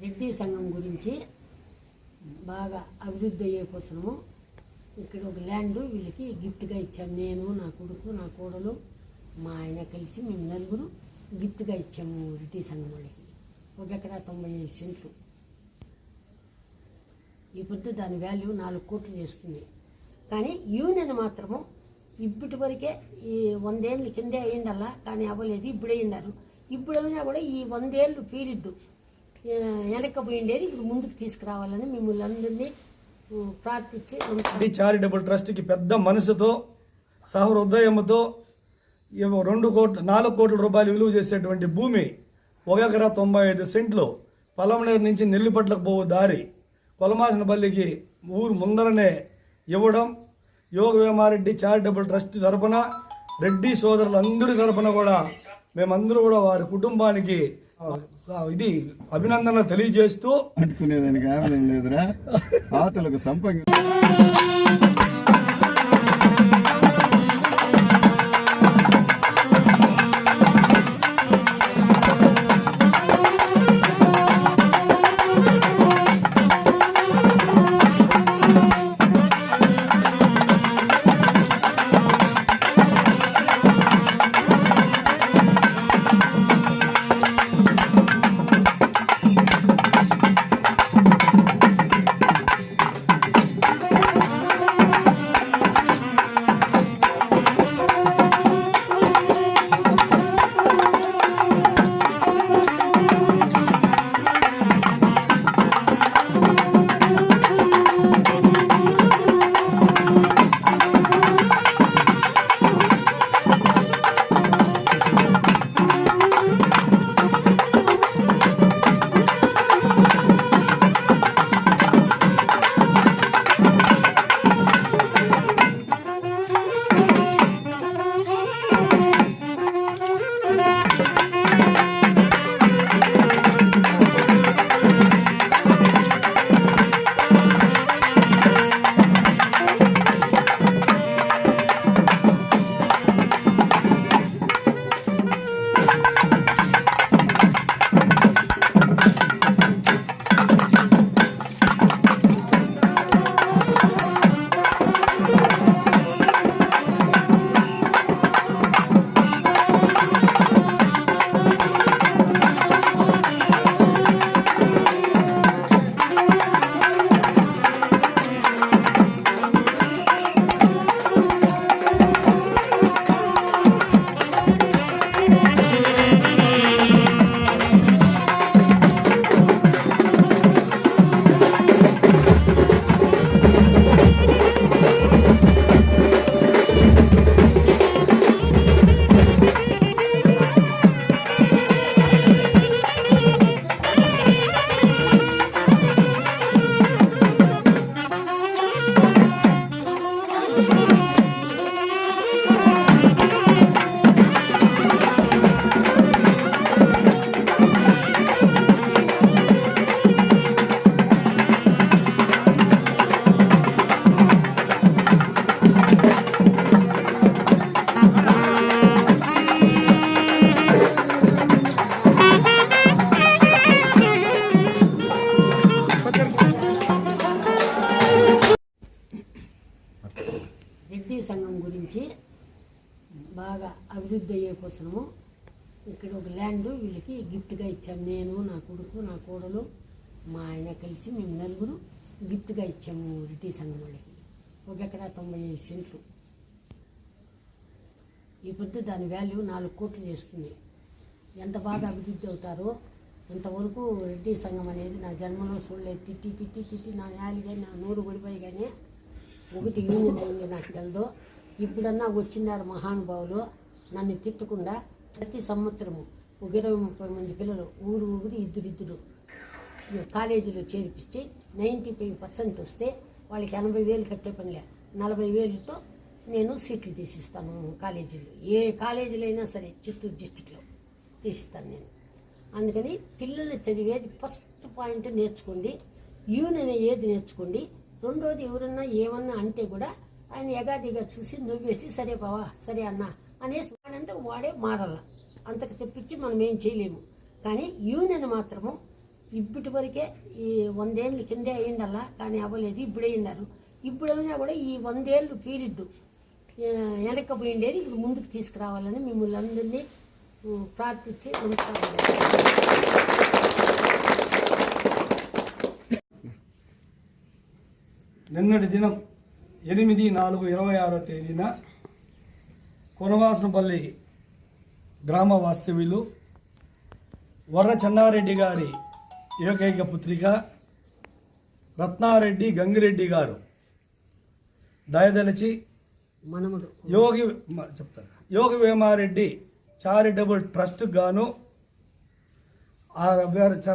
రెడ్డి సంఘం గురించి బాగా అభివృద్ధి అయ్యే కోసము ఇక్కడ ఒక ల్యాండ్ వీళ్ళకి గిఫ్ట్గా ఇచ్చాను. నేను, నా కొడుకు, నా కోడలు, మా ఆయన కలిసి మేము నలుగురు గిఫ్ట్గా ఇచ్చాము రెడ్డి సంఘం వాళ్ళకి. 1 ఎకరా 95 సెంట్లు. ఈ పొద్దు దాని వాల్యూ 4 కోట్లు చేస్తుంది. కానీ యూనియన్ మాత్రము ఇప్పటి వరకే ఈ 100 ఏళ్ళ కిందే అయ్యిండల్లా, కానీ అవ్వలేదు. ఇప్పుడే అయ్యిండారు. ఇప్పుడైనా కూడా ఈ 100 ఏళ్ళు పీరియడ్ వెనక్కపోయిండేది ఇప్పుడు ముందుకు తీసుకురావాలని మిమ్మల్ని అందరినీ ప్రార్థించి చారిటబుల్ ట్రస్ట్కి పెద్ద మనసుతో సహృదయంతో 4 కోట్ల రూపాయలు విలువ చేసేటువంటి భూమి 1 ఎకరా 95 సెంట్లు పలమనేరు నుంచి నెల్లిపట్లకు పోవు దారి కొలమాసనపల్లికి ఊరు ముందరనే ఇవ్వడం యోగ వేమారెడ్డి చారిటబుల్ ట్రస్ట్ తరఫున రెడ్డి సోదరులందరి తరఫున కూడా మేమందరూ కూడా వారి కుటుంబానికి ఇది అభినందనలు తెలియజేస్తూ అనుకునేదానికి ఆనందం లేదురా ఆతలకు సంపంగి రెడ్డి సంఘం గురించి బాగా అభివృద్ధి అయ్యే కోసము ఇక్కడ ఒక ల్యాండ్ వీళ్ళకి గిఫ్ట్గా ఇచ్చాను. నేను, నా కొడుకు, నా కోడలు, మా ఆయన కలిసి మేము నలుగురు గిఫ్ట్గా ఇచ్చాము రెడ్డి సంఘం వాళ్ళకి. 1 ఎకరా 95 సెంట్లు. ఈ పొద్దు దాని వాల్యూ 4 కోట్లు చేస్తుంది. ఎంత బాగా అభివృద్ధి అవుతారో అంతవరకు రెడ్డి సంఘం అనేది నా జన్మలో చూడలేదు. తిట్టి తిట్టి తిట్టి నా నేలిగా నా నూరు పడిపోయి కానీ ఒకటి యూనియన్ అయింది నాకు తెలదు. ఇప్పుడన్నా వచ్చినారు మహానుభావులు నన్ను తిట్టకుండా. ప్రతి సంవత్సరము 20-30 మంది పిల్లలు ఊరు ఇద్దరు కాలేజీలో చేర్పించి 95% వస్తే వాళ్ళకి 80,000 కట్టే పనిలే. 40,000తో నేను సీట్లు తీసిస్తాను కాలేజీలో. ఏ కాలేజీలో అయినా సరే చిత్తూరు డిస్టిక్లో తీసిస్తాను నేను. అందుకని పిల్లలు చదివేది ఫస్ట్ పాయింట్ నేర్చుకోండి. యూనియన్ ఏది నేర్చుకోండి. రెండోది ఎవరన్నా ఏమన్నా అంటే కూడా ఆయన ఎగాదిగా చూసి నవ్వేసి సరే బావా సరే అన్న అనేసి వాడంతా వాడే మారాల. అంతకు తెప్పించి మనం ఏం చేయలేము. కానీ యూనియన్ మాత్రము ఇప్పటి వరకే ఈ 100 ఏళ్ళ కిందే అయ్యిండల్లా, కానీ అవ్వలేదు, ఇప్పుడే అయ్యిండారు. ఇప్పుడైనా కూడా ఈ 100 ఏళ్ళు పీరియడ్ వెనక్కపోయిండేది ఇప్పుడు ముందుకు తీసుకురావాలని మిమ్మల్ని అందరినీ ప్రార్థించి నమస్కారం. నిన్నటి దినం 8/4/26 తేదీన కొనవాసనపల్లి గ్రామ వాస్తవ్యులు వర్ర చెన్నారెడ్డి గారి ఏకైక పుత్రిక రత్నారెడ్డి గంగిరెడ్డి గారు దయదలిచి మనముడు యోగి వేమారెడ్డి చారిటబుల్ ట్రస్ట్ గాను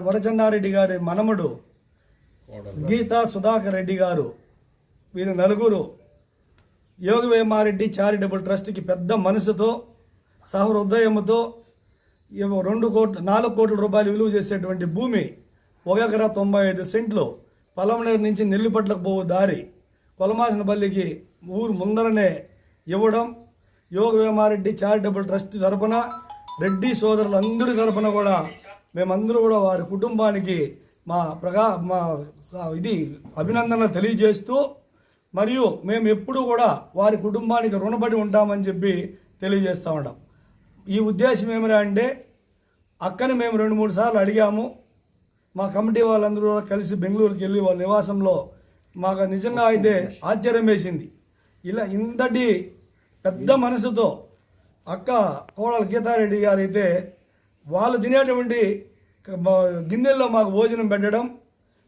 వరచన్నారెడ్డి గారి మనముడు గీతా సుధాకర్ రెడ్డి గారు వీరు నలుగురు యోగి వేమారెడ్డి చారిటబుల్ ట్రస్ట్కి పెద్ద మనసుతో సహృదయముతో 4 కోట్ల రూపాయలు విలువ చేసేటువంటి భూమి 1 ఎకరా 95 సెంట్లు పలమనేరు నుంచి నెల్లిపట్లకు పోవు దారి కొలమాసనపల్లికి ఊరు ముందరనే ఇవ్వడం యోగి వేమారెడ్డి చారిటబుల్ ట్రస్ట్ తరపున రెడ్డి సోదరులందరి తరపున కూడా మేమందరూ కూడా వారి కుటుంబానికి మా అభినందనలు తెలియజేస్తూ మరియు మేము ఎప్పుడూ కూడా వారి కుటుంబానికి రుణపడి ఉంటామని చెప్పి తెలియజేస్తూ ఉంటాం. ఈ ఉద్దేశం ఏమిరా అంటే అక్కని మేము 2-3 సార్లు అడిగాము. మా కమిటీ వాళ్ళందరూ కూడా కలిసి బెంగళూరుకి వెళ్ళి వాళ్ళ నివాసంలో మాకు నిజంగా అయితే ఆశ్చర్యం వేసింది. ఇలా ఇంతటి పెద్ద మనసుతో అక్క కోడలు గీతారెడ్డి గారు అయితే వాళ్ళు తినేటువంటి గిన్నెల్లో మాకు భోజనం పెట్టడం,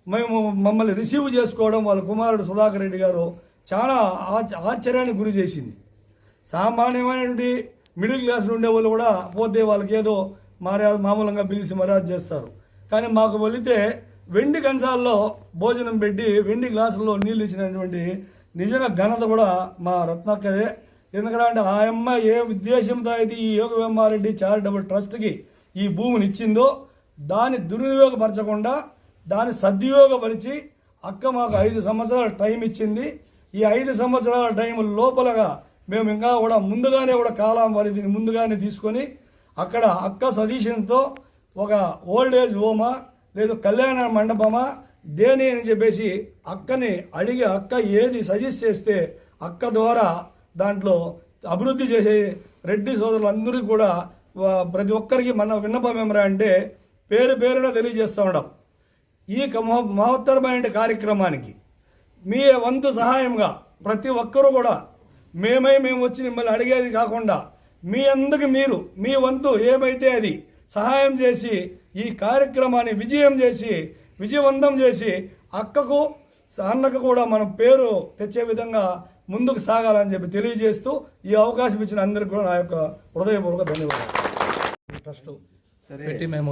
మేము మమ్మల్ని రిసీవ్ చేసుకోవడం వాళ్ళ కుమారుడు సుధాకర్ రెడ్డి గారు చాలా ఆశ్చర్యానికి గురి చేసింది. సామాన్యమైనటువంటి మిడిల్ క్లాస్లో ఉండే వాళ్ళు కూడా పోతే వాళ్ళకి ఏదో మామూలుగా పిలిచి మర్యాద చేస్తారు. కానీ మాకు వెళితే వెండి కంచాల్లో భోజనం పెట్టి వెండి గ్లాసుల్లో నీళ్ళు ఇచ్చినటువంటి నిజంగా ఘనత కూడా మా రత్నక్కదే. ఎందుకంటే ఆ అమ్మ ఏ ఉద్దేశంతో అయితే ఈ యోగి వేమారెడ్డి చారిటబుల్ ట్రస్ట్కి ఈ భూమిని ఇచ్చిందో దాన్ని దుర్వినియోగపరచకుండా దాన్ని సద్వినియోగపరిచి అక్క మాకు 5 సంవత్సరాల టైం ఇచ్చింది. ఈ 5 సంవత్సరాల టైం లోపలగా మేము ఇంకా కూడా ముందుగానే కూడా కాలం పరిధిని ముందుగానే తీసుకొని అక్కడ అక్క సతీషన్తో ఒక ఓల్డ్ ఏజ్ హోమా లేదు కళ్యాణ మండపమా దేని అని చెప్పేసి అక్కని అడిగి అక్క ఏది సజెస్ట్ చేస్తే అక్క ద్వారా దాంట్లో అభివృద్ధి చేసే రెడ్డి సోదరులందరికీ కూడా ప్రతి ఒక్కరికి మన విన్నపం ఏమరా అంటే పేరున తెలియజేస్తూ ఉన్నాం. ఈ మహత్తరమైన కార్యక్రమానికి మీ వంతు సహాయంగా ప్రతి ఒక్కరూ కూడా మేము వచ్చి మిమ్మల్ని అడిగేది కాకుండా మీ అందరికి మీరు మీ వంతు ఏమైతే అది సహాయం చేసి ఈ కార్యక్రమాన్ని విజయవంతం చేసి అక్కకు అన్నకు కూడా మన పేరు తెచ్చే విధంగా ముందుకు సాగాలని చెప్పి తెలియజేస్తూ ఈ అవకాశం ఇచ్చిన అందరికీ కూడా నా యొక్క హృదయపూర్వక ధన్యవాదాలు. ట్రస్ట్ పెట్టి మేము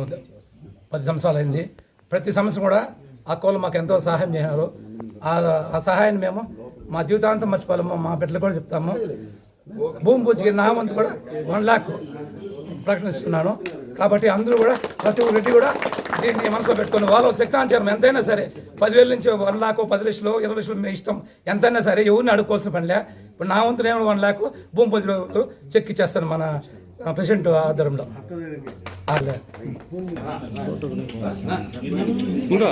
10 సంవత్సరాలు అయింది. ప్రతి సంవత్సరం కూడా అక్కలు మాకు ఎంతో సహాయం చేశారు. ఆ సహాయాన్ని మేము మా జీవితాంతం మర్చిపోలేము. మా బిడ్డలు కూడా చెప్తాము. భూమి పూజకి నా వంతు కూడా 1 లాఖ్ ప్రకటిస్తున్నాను. కాబట్టి అందరూ కూడా ప్రతి ఒక్క రెడ్డి కూడా దీన్ని మనసులో పెట్టుకుని వాళ్ళ శక్తాంచరం ఎంతైనా సరే 10,000 నుంచి 1 లాఖ్ 10 లక్షలు 20 లక్షలు మీ ఇష్టం ఎంతైనా సరే ఎవరిని అడుక్కోవాల్సిన పనిలే. ఇప్పుడు నా వంతు నేను 1 లాఖ్ భూమి పూజలు చెక్ ఇచ్చేస్తాను మన ప్రెసిడెంట్ ఆధ్వర్యంలో. మీరు